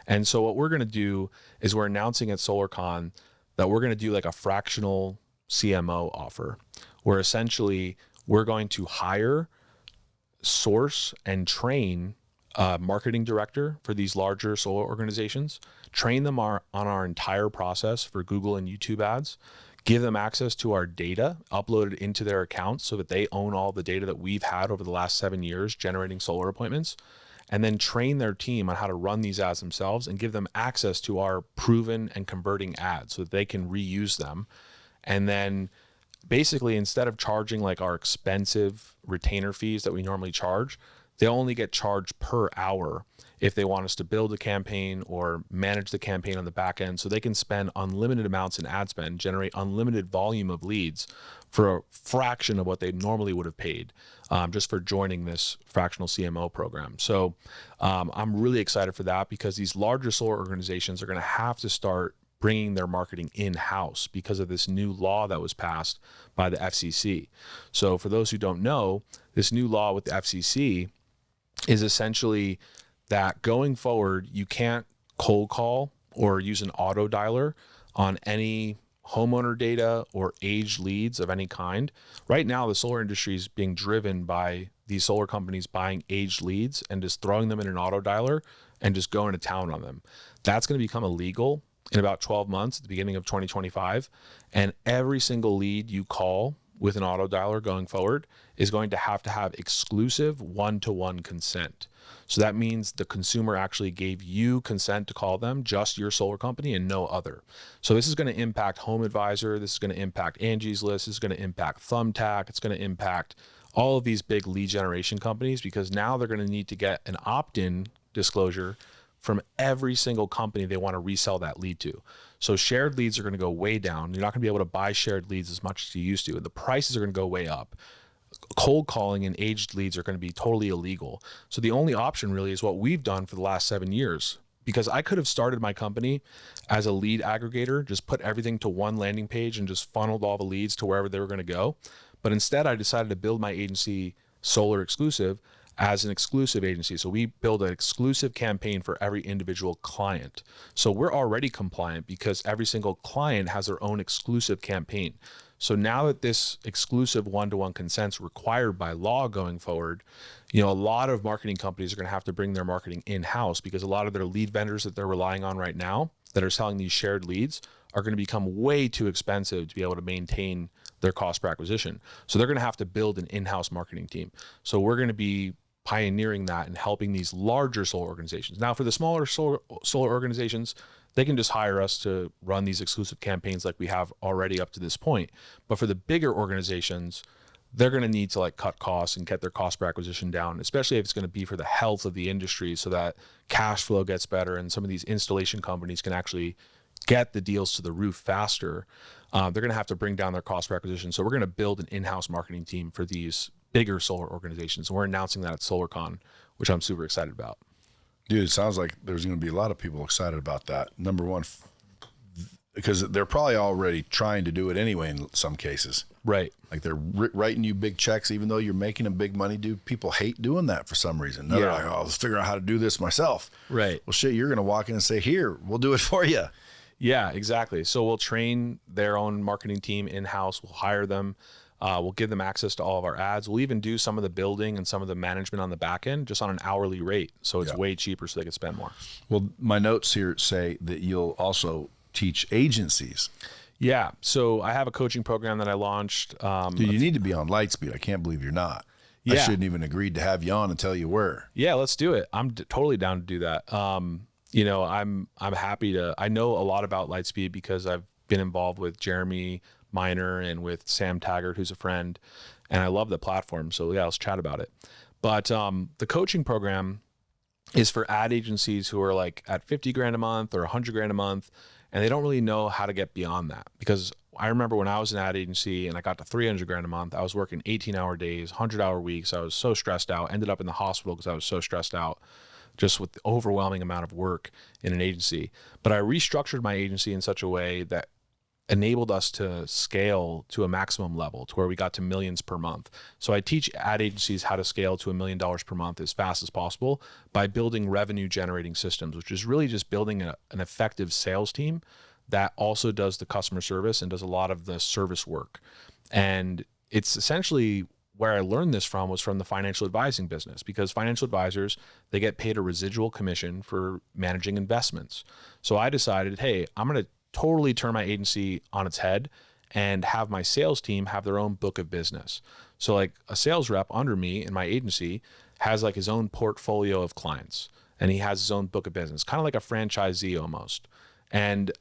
And so what we're going to do is we're announcing at SolarCon that we're going to do like a fractional CMO offer, where essentially we're going to hire, source, and train a marketing director for these larger solar organizations, train them on our entire process for Google and YouTube ads, give them access to our data, upload it into their accounts so that they own all the data that we've had over the last 7 years generating solar appointments. and then train their team on how to run these ads themselves and give them access to our proven and converting ads so that they can reuse them. And then basically, instead of charging like our expensive retainer fees that we normally charge, they only get charged per hour if they want us to build a campaign or manage the campaign on the back end, so they can spend unlimited amounts in ad spend, generate unlimited volume of leads for a fraction of what they normally would have paid just for joining this fractional CMO program. So I'm really excited for that, because these larger solar organizations are going to have to start bringing their marketing in-house because of this new law that was passed by the FCC. So for those who don't know, this new law with the FCC is essentially that going forward, you can't cold call or use an auto dialer on any homeowner data or aged leads of any kind. Right now, the solar industry is being driven by these solar companies buying aged leads and just throwing them in an auto dialer and just going to town on them. That's going to become illegal in about 12 months at the beginning of 2025. And every single lead you call with an auto dialer going forward is going to have exclusive one-to-one consent. So that means the consumer actually gave you consent to call them, just your solar company and no other. So this is going to impact Home Advisor. This is going to impact Angie's List. This is going to impact Thumbtack. It's going to impact all of these big lead generation companies, because now they're going to need to get an opt-in disclosure from every single company they want to resell that lead to. So shared leads are going to go way down. You're not going to be able to buy shared leads as much as you used to, and the prices are going to go way up. Cold calling and aged leads are going to be totally illegal. So the only option really is what we've done for the last 7 years, because I could have started my company as a lead aggregator, just put everything to one landing page and just funneled all the leads to wherever they were going to go. But instead, I decided to build my agency Solar Exclusive as an exclusive agency. So we build an exclusive campaign for every individual client. So we're already compliant because every single client has their own exclusive campaign. So now that this exclusive one-to-one consent's required by law going forward, a lot of marketing companies are going to have to bring their marketing in-house, because a lot of their lead vendors that they're relying on right now that are selling these shared leads are going to become way too expensive to be able to maintain their cost per acquisition. So they're going to have to build an in-house marketing team. So we're going to be pioneering that and helping these larger solar organizations. Now, for the smaller solar organizations, they can just hire us to run these exclusive campaigns like we have already up to this point. But for the bigger organizations, they're going to need to cut costs and get their cost per acquisition down, especially if it's going to be for the health of the industry, so that cash flow gets better and some of these installation companies can actually get the deals to the roof faster. They're going to have to bring down their cost per acquisition. So we're going to build an in-house marketing team for these bigger solar organizations. And we're announcing that at SolarCon, which I'm super excited about. Dude, it sounds like there's going to be a lot of people excited about that. Number one, because they're probably already trying to do it anyway in some cases. Right. Like they're writing you big checks, even though you're making them big money. Dude, people hate doing that for some reason. They're like, oh, let's figure out how to do this myself. Right. Well, shit, you're going to walk in and say, here, we'll do it for you. Yeah, exactly. So we'll train their own marketing team in-house. We'll hire them. We'll give them access to all of our ads. We'll even do some of the building and some of the management on the back end just on an hourly rate. So it's way cheaper, so they can spend more. Well, my notes here say that you'll also teach agencies. Yeah. So I have a coaching program that I launched. Dude, you need to be on Lightspeed. I can't believe you're not. I shouldn't even agreed to have you on and tell you where. Yeah, let's do it. I'm totally down to do that. I'm happy to. I know a lot about Lightspeed because I've been involved with Jeremy Miner and with Sam Taggart, who's a friend, and I love the platform. So yeah, let's chat about it. But the coaching program is for ad agencies who are at 50 grand a month or 100 grand a month, and they don't really know how to get beyond that. Because I remember when I was an ad agency and I got to 300 grand a month, I was working 18-hour days, 100-hour weeks. I was so stressed out, ended up in the hospital because I was so stressed out just with the overwhelming amount of work in an agency. But I restructured my agency in such a way that enabled us to scale to a maximum level to where we got to millions per month. So I teach ad agencies how to scale to $1 million per month as fast as possible by building revenue generating systems, which is really just building an effective sales team that also does the customer service and does a lot of the service work. And it's essentially where I learned this from was from the financial advising business, because financial advisors, they get paid a residual commission for managing investments. So I decided, hey, I'm going to totally turn my agency on its head and have my sales team have their own book of business. So a sales rep under me in my agency has like his own portfolio of clients, and he has his own book of business, kind of like a franchisee almost. And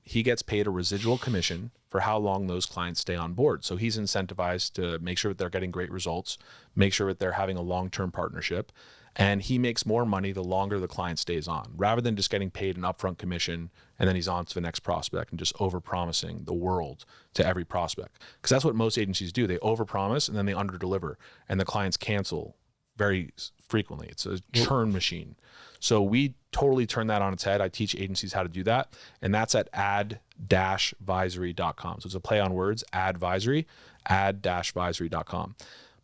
he gets paid a residual commission for how long those clients stay on board. So he's incentivized to make sure that they're getting great results, make sure that they're having a long-term partnership, and he makes more money the longer the client stays on, rather than just getting paid an upfront commission and then he's on to the next prospect and just over-promising the world to every prospect. Because that's what most agencies do. They over-promise and then they under-deliver, and the clients cancel very frequently. It's a churn machine. So we totally turn that on its head. I teach agencies how to do that, and that's at ad-visory.com. So it's a play on words, advisory, ad-visory.com.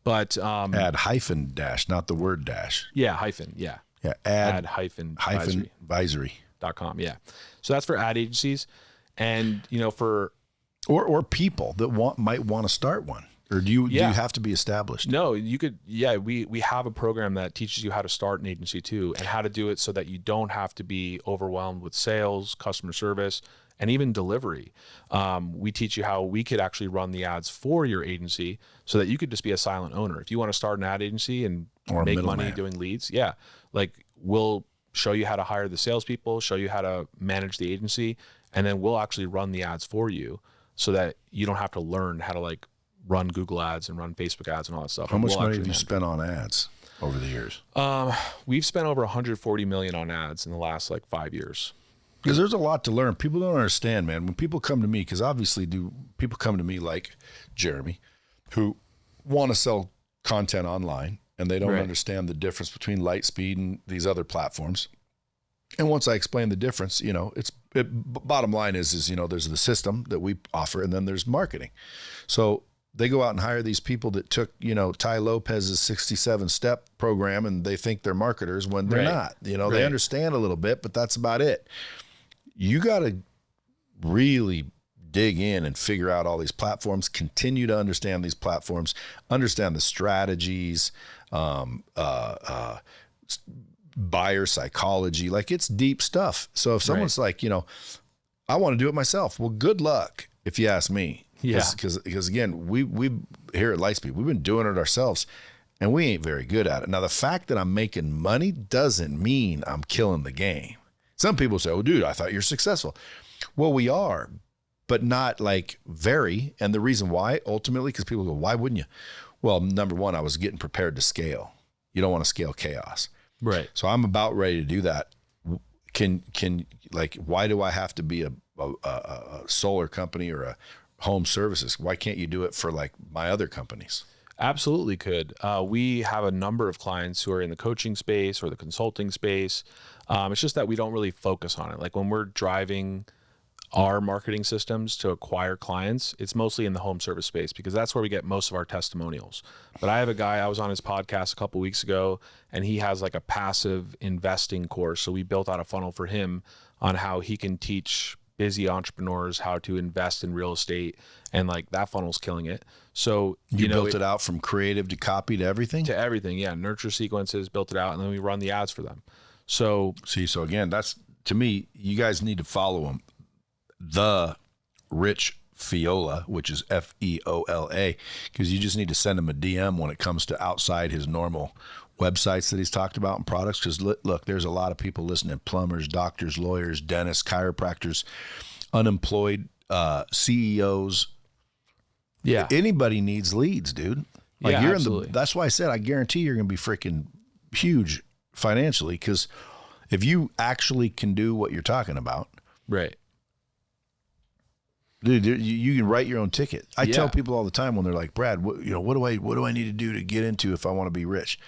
But ad hyphen dash, not the word dash. Yeah, hyphen, yeah. Yeah, ad hyphen advisory.com. Yeah. So that's for ad agencies, and for or people that might want to start one. Or do you have to be established? No, you could. Yeah, we have a program that teaches you how to start an agency too, and how to do it so that you don't have to be overwhelmed with sales, customer service, and even delivery. We teach you how we could actually run the ads for your agency so that you could just be a silent owner. If you want to start an ad agency and make money doing leads, like we'll show you how to hire the salespeople, show you how to manage the agency, and then we'll actually run the ads for you so that you don't have to learn how to like run Google ads and run Facebook ads and all that stuff. How much money have you spent on ads over the years? We've spent over 140 million on ads in the last like 5 years. Because there's a lot to learn. People don't understand, man. When people come to me, because obviously people come to me like Jeremy, who want to sell content online, and they don't understand the difference between Lightspeed and these other platforms. And once I explain the difference, bottom line is there's the system that we offer, and then there's marketing. So they go out and hire these people that took, Tai Lopez's 67-step program, and they think they're marketers when they're not. They understand a little bit, but that's about it. You got to really dig in and figure out all these platforms, continue to understand these platforms, understand the strategies, buyer psychology. Like, it's deep stuff. So if someone's like, I want to do it myself, well, good luck, if you ask me. Yeah. Because again, we here at Lightspeed, we've been doing it ourselves, and we ain't very good at it. Now, the fact that I'm making money doesn't mean I'm killing the game. Some people say, "Oh, dude, I thought you're successful." Well, we are, but not like very. And the reason why, ultimately, because people go, "Why wouldn't you?" Well, number one, I was getting prepared to scale. You don't want to scale chaos, right? So I'm about ready to do that. Can why do I have to be a solar company or a home services? Why can't you do it for like my other companies? Absolutely could. We have a number of clients who are in the coaching space or the consulting space. It's just that we don't really focus on it. Like when we're driving our marketing systems to acquire clients, it's mostly in the home service space because that's where we get most of our testimonials. But I have a guy, I was on his podcast a couple weeks ago, and he has like a passive investing course. So we built out a funnel for him on how he can teach busy entrepreneurs how to invest in real estate, and like that funnel's killing it. So you built it out from creative to copy to everything? To everything, yeah. Nurture sequences, built it out, and then we run the ads for them. So again, that's, to me, you guys need to follow him. The Rich Feola, which is Feola, because you just need to send him a DM when it comes to outside his normal websites that he's talked about and products. Because look, there's a lot of people listening: plumbers, doctors, lawyers, dentists, chiropractors, unemployed, CEOs. Yeah, anybody needs leads, dude. Like, yeah, you're absolutely. That's why I said I guarantee you're going to be freaking huge financially, because if you actually can do what you're talking about, right? Dude, you can write your own ticket. I tell people all the time when they're like, "Brad, what do I need to do to get into if I want to be rich?"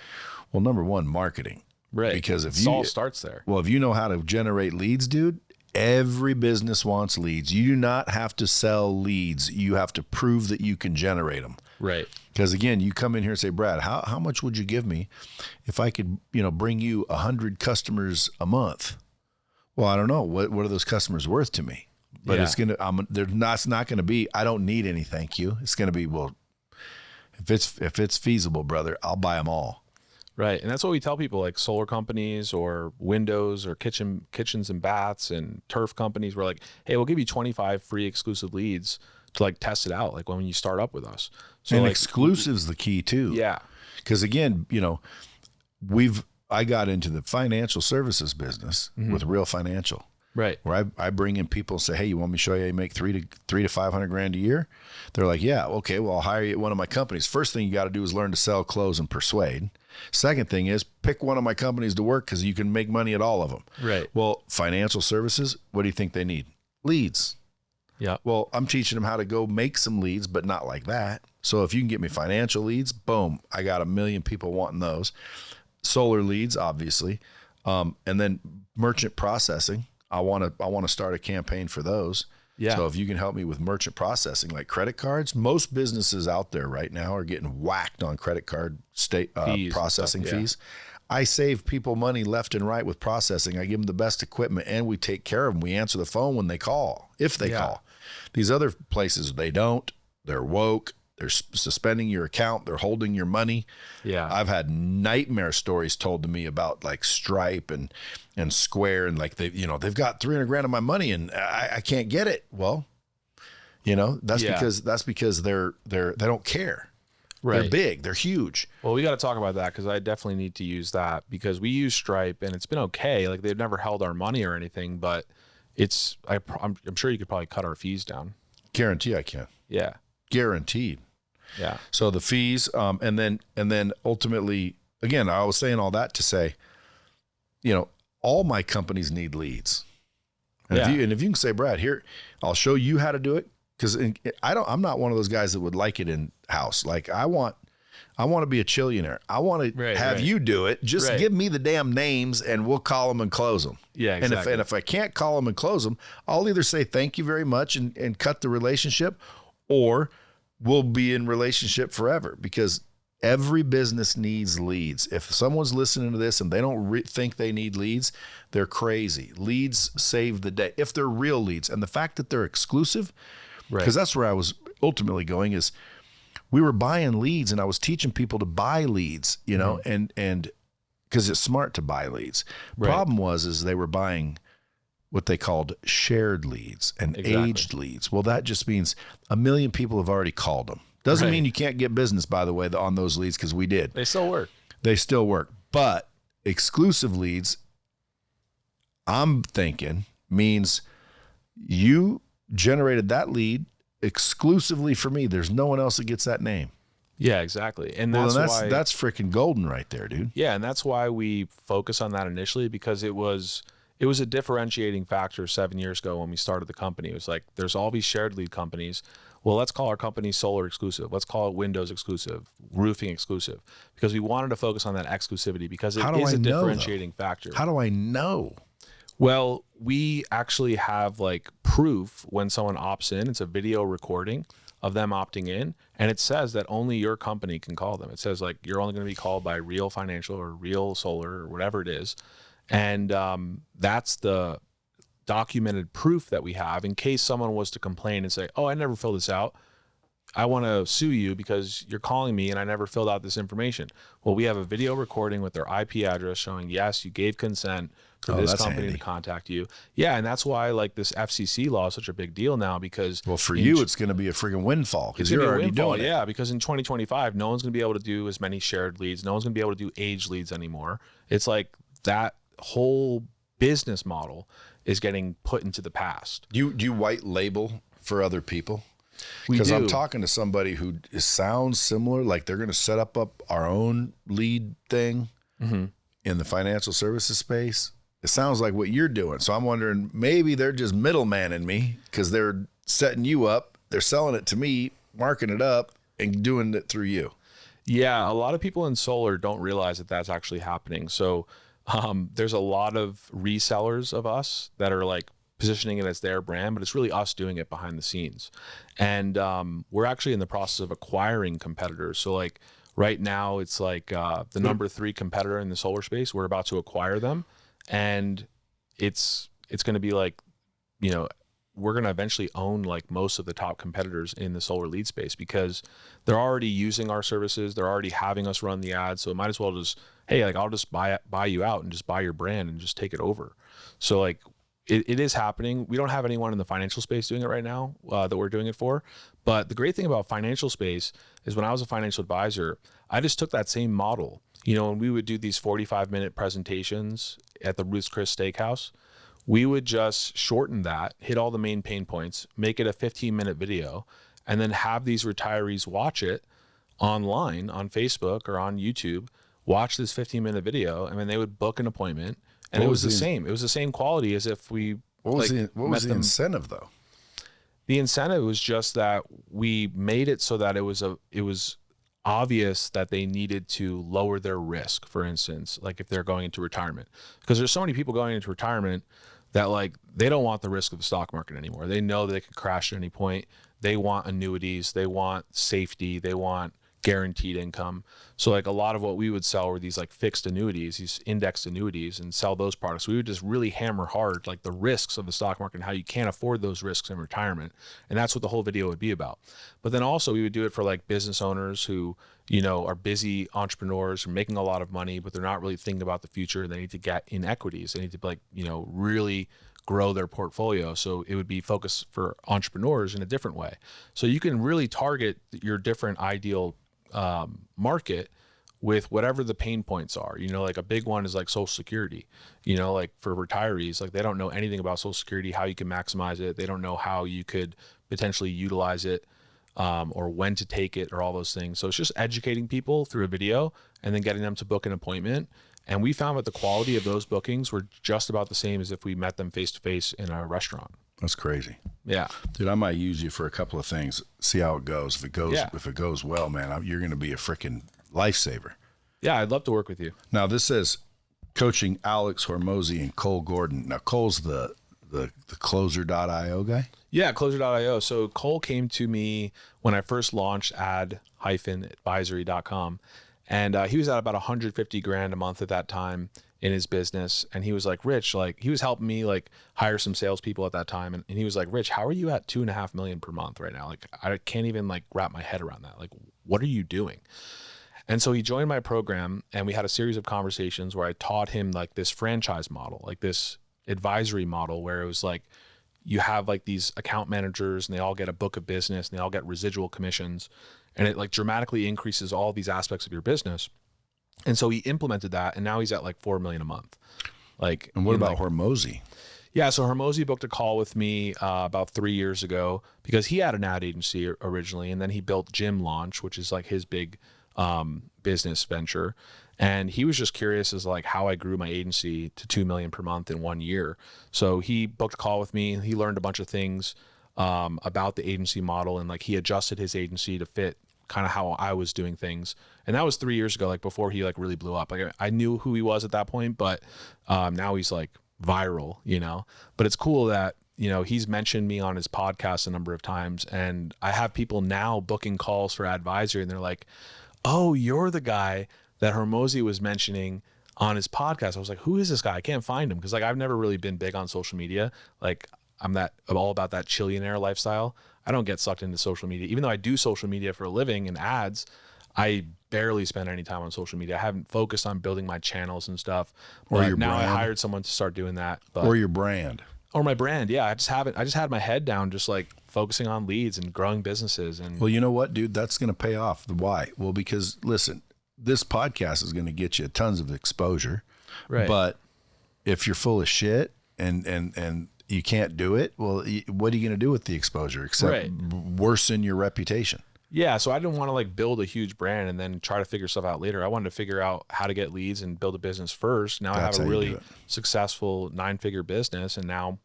Well, number one, marketing. Right. Because it all starts there. Well, if you know how to generate leads, dude, every business wants leads. You do not have to sell leads. You have to prove that you can generate them. Right. Because again, you come in here and say, "Brad, how much would you give me if I could, bring you 100 customers a month?" Well, I don't know. What are those customers worth to me? But it's not gonna be, "I don't need any, thank you." It's gonna be, well, if it's feasible, brother, I'll buy them all. Right. And that's what we tell people, like solar companies or windows or kitchens and baths and turf companies. We're like, "Hey, we'll give you 25 free exclusive leads to like test it out, like when you start up with us." So, and like, exclusive's the key too. Yeah. Because again, I got into the financial services business with Real Financial. Right. Where I bring in people and say, hey, you want me to show you how you make three to 500 grand a year? They're like, yeah, okay, well, I'll hire you at one of my companies. First thing you got to do is learn to sell, close, and persuade. Second thing is pick one of my companies to work because you can make money at all of them. Right. Well, financial services, what do you think they need? Leads. Yeah. Well, I'm teaching them how to go make some leads, but not like that. So if you can get me financial leads, boom, I got 1 million people wanting those. Solar leads, obviously. And then merchant processing. I want to start a campaign for those. Yeah. So if you can help me with merchant processing, like credit cards, most businesses out there right now are getting whacked on credit card processing fees. I save people money left and right with processing. I give them the best equipment and we take care of them. We answer the phone when they call, if they call. These other places, they don't. They're woke. They're suspending your account. They're holding your money. Yeah. I've had nightmare stories told to me about like Stripe and Square and like they've got 300 grand of my money and I can't get it. Well, that's because they don't care. Right. They're big. They're huge. Well, we got to talk about that because I definitely need to use that because we use Stripe and it's been okay. Like they've never held our money or anything, but I'm sure you could probably cut our fees down. Guarantee I can. Yeah. Guaranteed. Yeah. So the fees, and then ultimately, again, I was saying all that to say, all my companies need leads. And if you can say, Brad, here, I'll show you how to do it. Cause I'm not one of those guys that would like it in house. Like I want to be a chillionaire. I want to have you do it. Just give me the damn names and we'll call them and close them. Yeah. Exactly. And if I can't call them and close them, I'll either say, thank you very much and cut the relationship, or we'll be in relationship forever because every business needs leads. If someone's listening to this and they don't think they need leads, they're crazy. Leads save the day if they're real leads. And the fact that they're exclusive, because that's where I was ultimately going, is we were buying leads and I was teaching people to buy leads, and because it's smart to buy leads. Problem was they were buying what they called shared leads and aged leads. Well, that just means 1 million people have already called them. Doesn't mean you can't get business, by the way, on those leads, because we did. They still work. They still work. But exclusive leads, I'm thinking, means you generated that lead exclusively for me. There's no one else that gets that name. Yeah, exactly. And that's freaking golden right there, dude. Yeah, and that's why we focus on that initially, because it was a differentiating factor 7 years ago when we started the company. It was like, there's all these shared lead companies. Well, let's call our company solar exclusive. Let's call it Windows exclusive, roofing exclusive, because we wanted to focus on that exclusivity because it is a differentiating factor. How do I know? Well, we actually have like proof when someone opts in. It's a video recording of them opting in, and it says that only your company can call them. It says like, you're only going to be called by Real Financial or Real Solar or whatever it is. And that's the documented proof that we have in case someone was to complain and say, oh, I never filled this out. I want to sue you because you're calling me and I never filled out this information. Well, we have a video recording with their IP address showing, yes, you gave consent for this company to contact you. Yeah, and that's why like this FCC law is such a big deal now because... Well, for you, it's going to be a friggin' windfall because you're already doing it. Yeah, because in 2025, no one's going to be able to do as many shared leads. No one's going to be able to do age leads anymore. It's like that whole business model is getting put into the past. Do you white label for other people? Because I'm talking to somebody who sounds similar, like they're going to set up our own lead thing in the financial services space. It sounds like what you're doing. So I'm wondering, maybe they're just middlemaning me because they're setting you up. They're selling it to me, marking it up, and doing it through you. Yeah, a lot of people in solar don't realize that that's actually happening. So there's a lot of resellers of us that are like positioning it as their brand, but it's really us doing it behind the scenes. And we're actually in the process of acquiring competitors. So like right now it's like the number 3 competitor in the solar space. We're about to acquire them. And it's going to be like, we're going to eventually own like most of the top competitors in the solar lead space because they're already using our services. They're already having us run the ads. So it might as well just, hey, like I'll just buy you out and just buy your brand and just take it over. So like it is happening. We don't have anyone in the financial space doing it right now that we're doing it for. But the great thing about financial space is when I was a financial advisor, I just took that same model when we would do these 45-minute presentations at the Ruth's Chris Steakhouse, we would just shorten that, hit all the main pain points, make it a 15-minute video, and then have these retirees watch it online on Facebook or on YouTube, watch this 15-minute video, and then they would book an appointment. And it was the same. It was the same quality as if we. What was the incentive though? The incentive was just that we made it so that it was obvious that they needed to lower their risk. For instance, like if they're going into retirement, because there's so many people going into retirement that like they don't want the risk of the stock market anymore. They know that they could crash at any point. They want annuities. They want safety. They want guaranteed income. So like a lot of what we would sell were these like fixed annuities, these indexed annuities, and sell those products. We would just really hammer hard like the risks of the stock market and how you can't afford those risks in retirement. And that's what the whole video would be about. But then also we would do it for like business owners who, are busy entrepreneurs who are making a lot of money, but they're not really thinking about the future. They need to get in equities. They need to like, really grow their portfolio. So it would be focused for entrepreneurs in a different way. So you can really target your different ideal market with whatever the pain points are. Like a big one is like Social Security, like for retirees, like they don't know anything about Social Security, how you can maximize it. They don't know how you could potentially utilize it, or when to take it, or all those things. So it's just educating people through a video and then getting them to book an appointment. And we found that the quality of those bookings were just about the same as if we met them face to face in a restaurant. That's crazy. Yeah. Dude, I might use you for a couple of things. See how it goes. If it goes well, man, you're going to be a freaking lifesaver. Yeah, I'd love to work with you. Now this says coaching Alex Hormozi and Cole Gordon. Now Cole's the closer.io guy? Yeah, closer.io. So Cole came to me when I first launched ad-advisory.com. And he was at about 150 grand a month at that time in his business. And he was like, Rich, like he was helping me like hire some salespeople at that time. And he was like, Rich, how are you at 2.5 million per month right now? Like, I can't even like wrap my head around that. Like, what are you doing? And so he joined my program and we had a series of conversations where I taught him like this franchise model, like this advisory model where it was like, you have like these account managers and they all get a book of business and they all get residual commissions. And it like dramatically increases all these aspects of your business. And so he implemented that and now he's at like 4 million a month. Like, and what about Hormozi? Yeah. So Hormozi booked a call with me about 3 years ago because he had an ad agency originally. And then he built Gym Launch, which is like his big business venture. And he was just curious as like how I grew my agency to 2 million per month in 1 year. So he booked a call with me and he learned a bunch of things about the agency model. And like he adjusted his agency to fit kind of how I was doing things. And that was 3 years ago, like before he like really blew up. Like I knew who he was at that point, but now he's like viral, but it's cool that, he's mentioned me on his podcast a number of times. And I have people now booking calls for advisory and they're like, oh, you're the guy that Hormozi was mentioning on his podcast. I was like, who is this guy? I can't find him. Cause like, I've never really been big on social media. Like I'm all about that chillionaire lifestyle. I don't get sucked into social media, even though I do social media for a living and ads. I barely spend any time on social media. I haven't focused on building my channels and stuff. Or your now brand. I hired someone to start doing that. Or your brand. Or my brand. Yeah. I just had my head down, just like focusing on leads and growing businesses. And well, you know what, dude, that's going to pay off. Why? Well, because listen, this podcast is going to get you tons of exposure, right? But if you're full of shit and you can't do it, well, what are you going to do with the exposure except worsen your reputation? Yeah. So I didn't want to like build a huge brand and then try to figure stuff out later. I wanted to figure out how to get leads and build a business first. Now That's I have a how you really do it. successful 9-figure business. And now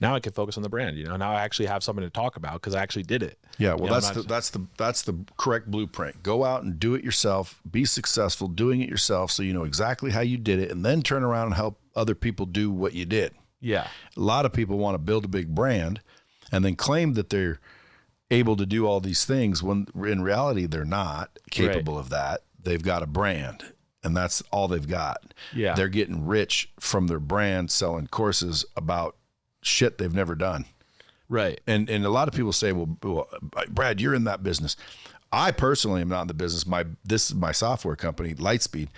I can focus on the brand, now I actually have something to talk about because I actually did it. Yeah. Well, that's the correct blueprint. Go out and do it yourself, be successful doing it yourself. So you know exactly how you did it and then turn around and help other people do what you did. Yeah. A lot of people want to build a big brand and then claim that they're able to do all these things when in reality, they're not capable of that. They've got a brand and that's all they've got. Yeah. They're getting rich from their brand, selling courses about shit they've never done. Right. And a lot of people say, well, Brad, you're in that business. I personally am not in the business. This is my software company, Lightspeed,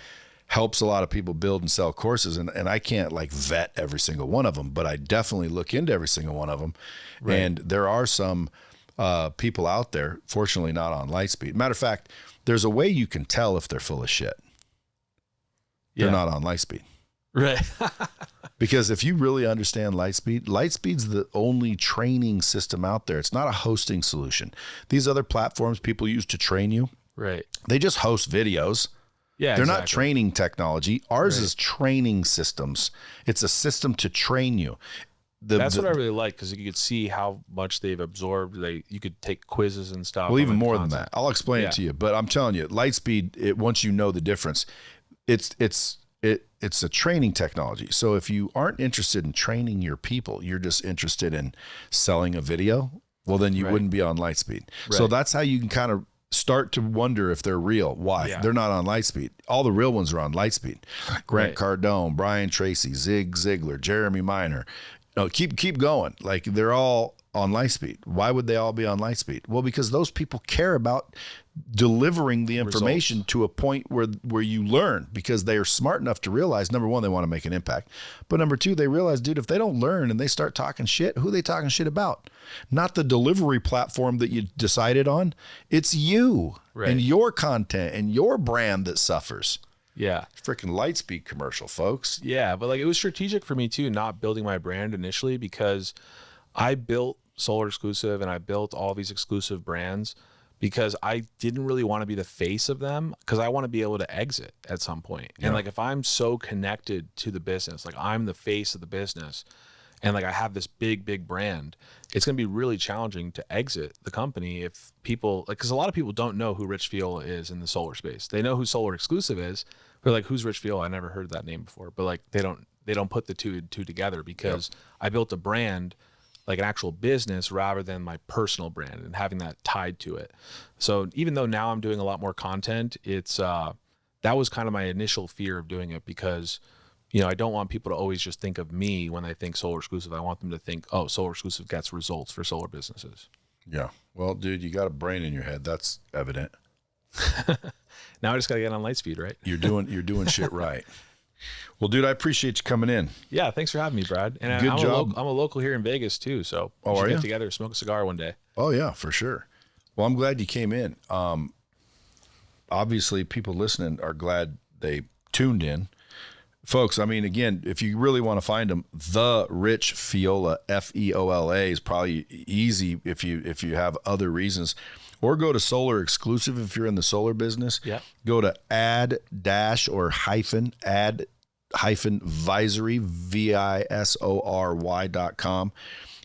helps a lot of people build and sell courses. And I can't like vet every single one of them, but I definitely look into every single one of them. Right. And there are some people out there, fortunately not on Lightspeed. Matter of fact, there's a way you can tell if they're full of shit. they're Yeah. not on Lightspeed. Right. Because if you really understand Lightspeed, Lightspeed's the only training system out there. It's not a hosting solution. These other platforms people use to train you, Right. they just host videos. Yeah. They're not exactly. training technology. Ours Right. is training systems. It's a system to train you. That's what I really like, because you could see how much they've absorbed. You could take quizzes and stuff. Well, on even the more than content. that. I'll explain it to you. But I'm telling you, Lightspeed, once you know the difference, it's a training technology. So if you aren't interested in training your people, you're just interested in selling a video, well, then you wouldn't be on Lightspeed. So that's how you can kind of start to wonder if they're real. Why? Yeah. They're not on Lightspeed. All the real ones are on Lightspeed. Grant Cardone, Brian Tracy, Zig Ziglar, Jeremy Minor. No, keep going. Like, they're all on Lightspeed. Why would they all be on Lightspeed? Well, because those people care about delivering the information to a point where you learn, because they are smart enough to realize, number one, they want to make an impact. But number two, they realize, dude, if they don't learn and they start talking shit, who are they talking shit about? Not the delivery platform that you decided on. It's you and your content and your brand that suffers. Yeah. Freaking Lightspeed commercial, folks. Yeah. But like, it was strategic for me too, not building my brand initially, because I built Solar Exclusive and I built all these exclusive brands because I didn't really want to be the face of them, because I want to be able to exit at some point. And like, if I'm so connected to the business, like I'm the face of the business, and like I have this big brand, it's going to be really challenging to exit the company if people, like, because a lot of people don't know who Rich Feola is in the solar space. They know who Solar Exclusive is, but like, who's Rich Feola? I never heard that name before. But like, they don't put the two together, because I built a brand, like an actual business, rather than my personal brand, and having that tied to it. So even though now I'm doing a lot more content, it's that was kind of my initial fear of doing it, because I don't want people to always just think of me when they think Solar Exclusive. I want them to think, oh, Solar Exclusive gets results for solar businesses. Yeah. Well, dude, you got a brain in your head. That's evident. Now I just got to get on Lightspeed, right? You're doing shit right. Well, dude, I appreciate you coming in. Yeah, thanks for having me, Brad. And Good I'm job. I'm a local here in Vegas too, so we should get together, smoke a cigar one day. Oh yeah, for sure. Well, I'm glad you came in. Obviously, people listening are glad they tuned in. Folks, I mean, again, if you really want to find them, the Rich Feola, Feola, is probably easy if you have other reasons. Or go to Solar Exclusive if you're in the solar business. Yeah. Go to add visory, visory.com.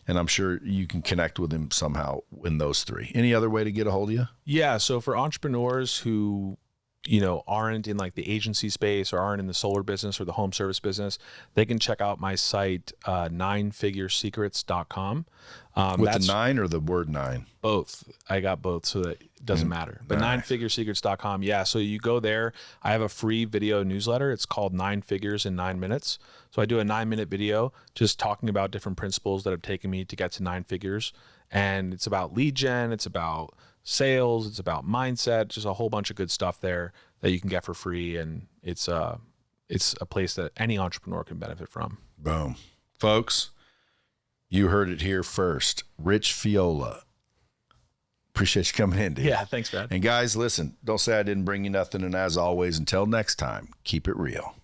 And I'm sure you can connect with him somehow in those three. Any other way to get a hold of you? Yeah. So for entrepreneurs who, aren't in like the agency space, or aren't in the solar business or the home service business, they can check out my site, 9figuresecrets.com. With the 9 or the word 9? Both. I got both, so that it doesn't matter. But 9figuresecrets.com. Yeah. So you go there. I have a free video newsletter. It's called 9 Figures in 9 Minutes. So I do a 9-minute video just talking about different principles that have taken me to get to 9 figures. And it's about lead gen. It's about sales. It's about mindset. Just a whole bunch of good stuff there that you can get for free. And it's a place that any entrepreneur can benefit from. Boom. Folks, you heard it here first. Rich Feola. Appreciate you coming in, dude. Yeah, thanks, Brad. And guys, listen, don't say I didn't bring you nothing. And as always, until next time, keep it real.